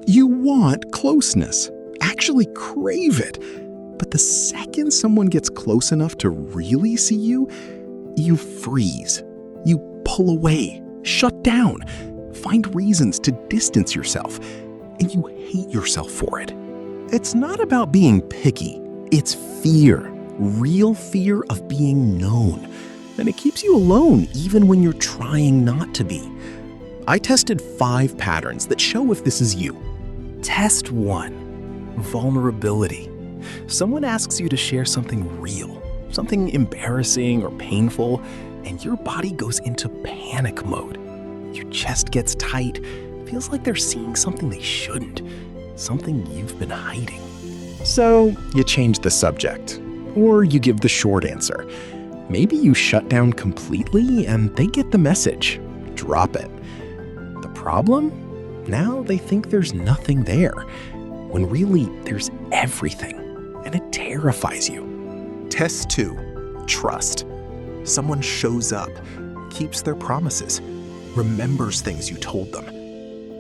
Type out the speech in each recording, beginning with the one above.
You want closeness, actually crave it. But the second someone gets close enough to really see you, you freeze. You pull away, shut down, find reasons to distance yourself, and you hate yourself for it. It's not about being picky. It's fear, real fear of being known. And it keeps you alone even when you're trying not to be. I tested 5 patterns that show if this is you. Test 1. Vulnerability. Someone asks you to share something real, something embarrassing or painful, and your body goes into panic mode. Your chest gets tight, feels like they're seeing something they shouldn't, something you've been hiding. So you change the subject, or you give the short answer. Maybe you shut down completely and they get the message. Drop it. The problem? Now they think there's nothing there, when really there's everything, and it terrifies you. Test 2. Trust. Someone shows up, keeps their promises, remembers things you told them.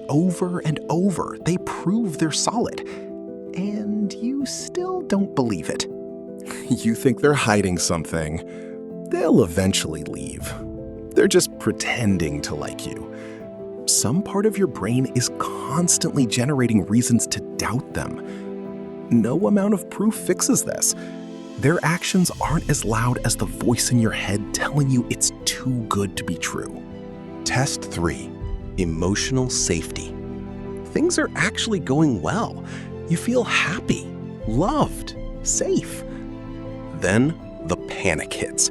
Over and over, they prove they're solid, and you still don't believe it. You think they're hiding something. They'll eventually leave. They're just pretending to like you. Some part of your brain is constantly generating reasons to doubt them. No amount of proof fixes this. Their actions aren't as loud as the voice in your head telling you it's too good to be true. Test 3. Emotional safety. Things are actually going well. You feel happy, loved, safe. Then the panic hits.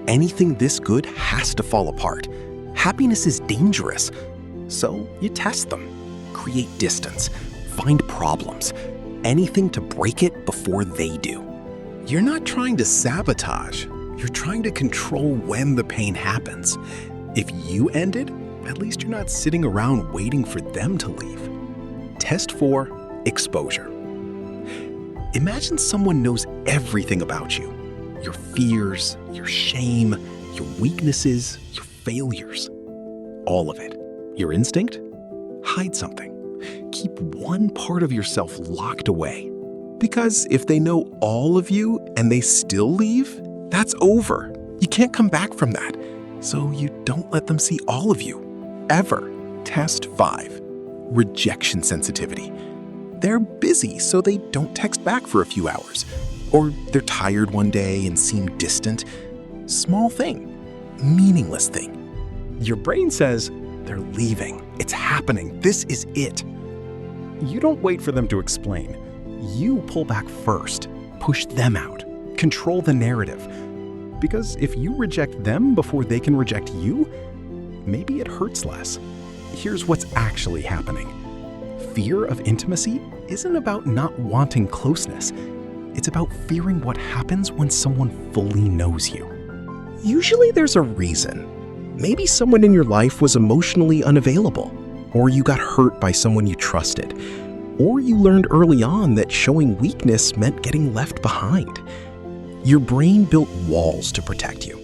Anything this good has to fall apart. Happiness is dangerous. So you test them, create distance, find problems, anything to break it before they do. You're not trying to sabotage. You're trying to control when the pain happens. If you end it, at least you're not sitting around waiting for them to leave. Test 4. Exposure. Imagine someone knows everything about you. Your fears, your shame, your weaknesses, your failures. All of it. Your instinct? Hide something. Keep one part of yourself locked away. Because if they know all of you and they still leave, that's over. You can't come back from that. So you don't let them see all of you. Ever. Test 5. Rejection sensitivity. They're busy, so they don't text back for a few hours. Or they're tired one day and seem distant. Small thing. Meaningless thing. Your brain says, they're leaving. It's happening. This is it. You don't wait for them to explain. You pull back first. Push them out. Control the narrative. Because if you reject them before they can reject you, maybe it hurts less. Here's what's actually happening. Fear of intimacy isn't about not wanting closeness. It's about fearing what happens when someone fully knows you. Usually there's a reason. Maybe someone in your life was emotionally unavailable, or you got hurt by someone you trusted, or you learned early on that showing weakness meant getting left behind. Your brain built walls to protect you.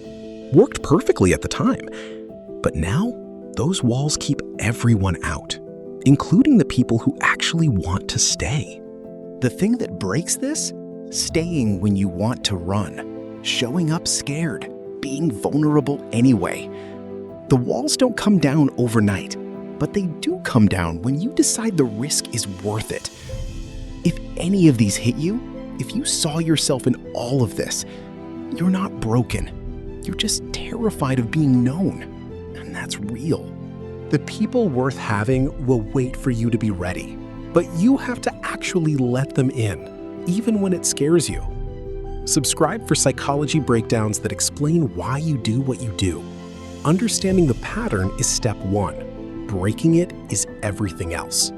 Worked perfectly at the time. But now, those walls keep everyone out, including the people who actually want to stay. The thing that breaks this? Staying when you want to run, showing up scared, being vulnerable anyway. The walls don't come down overnight, but they do come down when you decide the risk is worth it. If any of these hit you, if you saw yourself in all of this, you're not broken. You're just terrified of being known, and that's real. The people worth having will wait for you to be ready, but you have to actually let them in, even when it scares you. Subscribe for psychology breakdowns that explain why you do what you do. Understanding the pattern is step 1. Breaking it is everything else.